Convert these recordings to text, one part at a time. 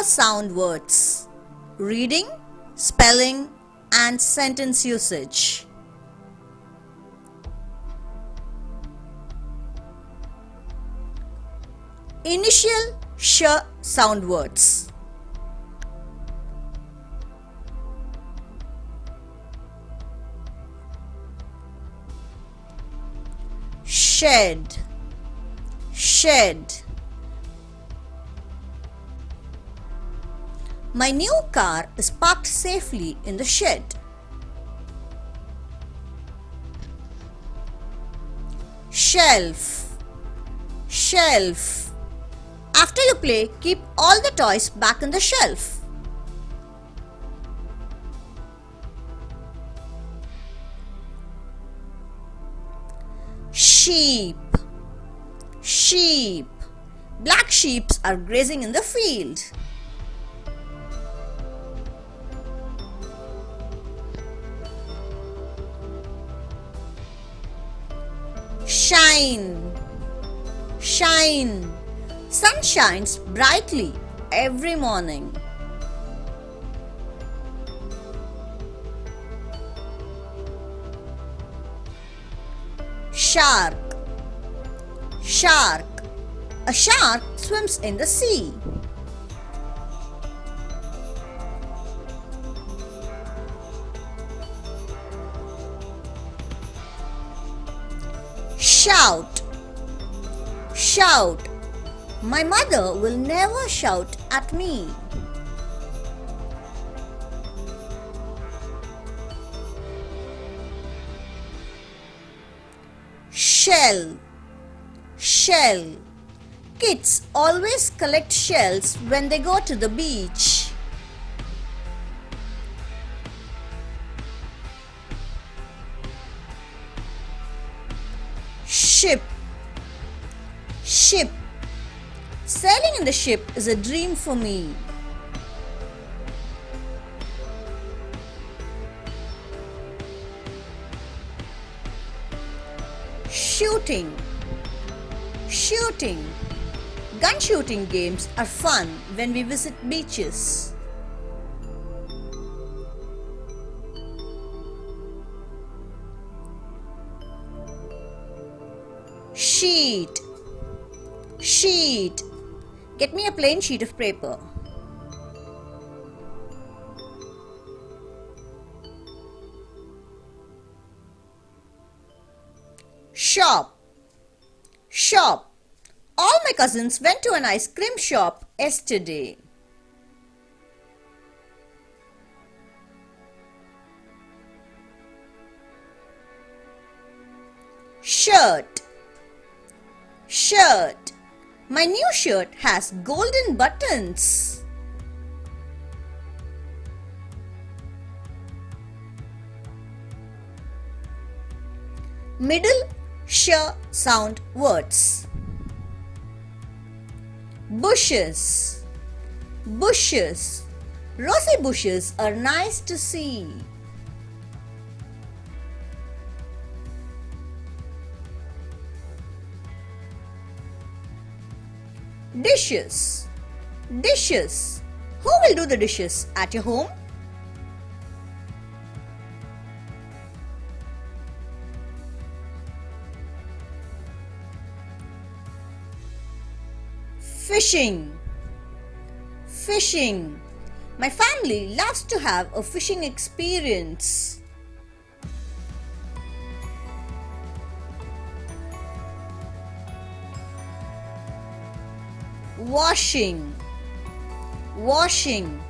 sound words. Reading, spelling, and sentence usage. Initial sh sound words. Shed, shed. My new car is parked safely in the shed. Shelf, shelf. After you play, keep all the toys back on the shelf. Sheep, sheep. Black sheep are grazing in the field. Shine, shine. Sun shines brightly every morning. Shark, shark. A shark swims in the sea. Shout, shout. My mother will never shout at me. Shell, shell. Kids always collect shells when they go to the beach. Ship, ship. Sailing in the ship is a dream for me. Shooting, shooting. Gun shooting games are fun when we visit beaches. Sheet, sheet. Get me a plain sheet of paper. Shop, shop. All my cousins went to an ice cream shop yesterday. Shirt, shirt. My new shirt has golden buttons. Middle sh sound words. Bushes, bushes. Rosy bushes are nice to see. Dishes, dishes. Who will do the dishes at your home? Fishing, fishing. My family loves to have a fishing experience. Washing, washing.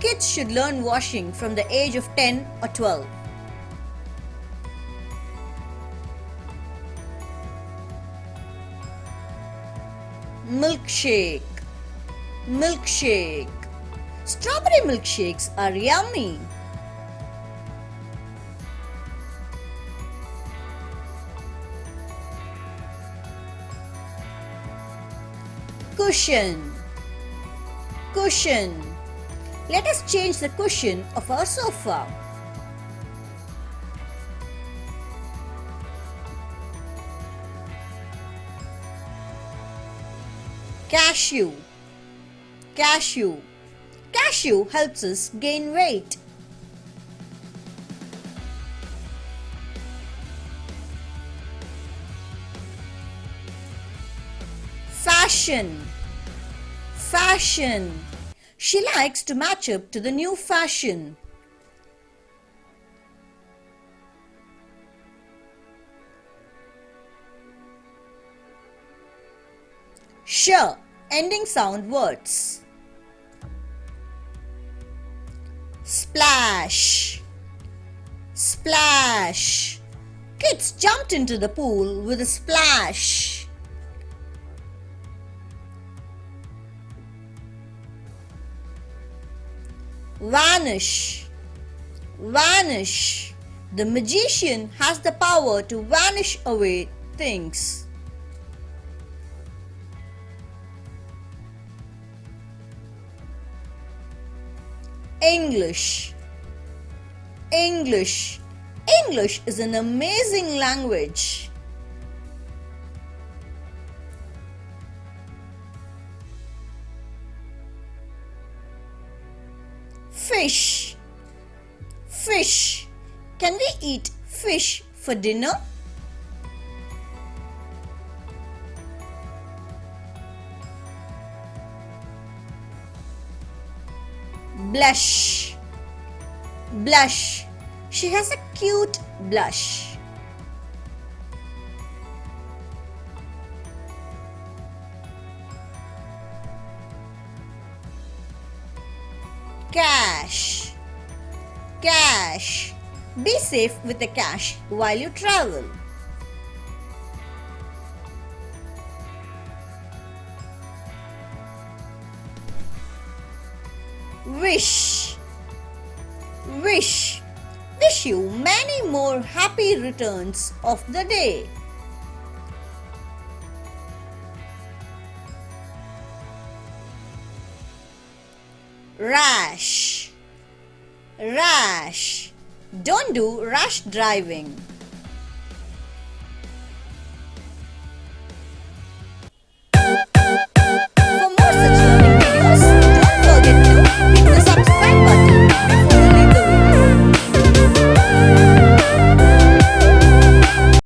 Kids should learn washing from the age of 10 or 12. Milkshake, milkshake. Strawberry milkshakes are yummy. Cushion, cushion. Let us change the cushion of our sofa. Cashew, cashew. cashew helps us gain weight. Fashion. Fashion. She likes to match up to the new fashion. Sh, ending sound words. Splash. Splash. Kids jumped into the pool with a splash. Vanish. Vanish. The magician has the power to vanish away things. English. English. English is an amazing language. Fish. Fish. Can we eat fish for dinner? Blush. Blush. She has a cute blush. Cash. Cash. Be safe with the cash while you travel. Wish. Wish. Wish you many more happy returns of the day. Rash. Rash. Don't do rash driving.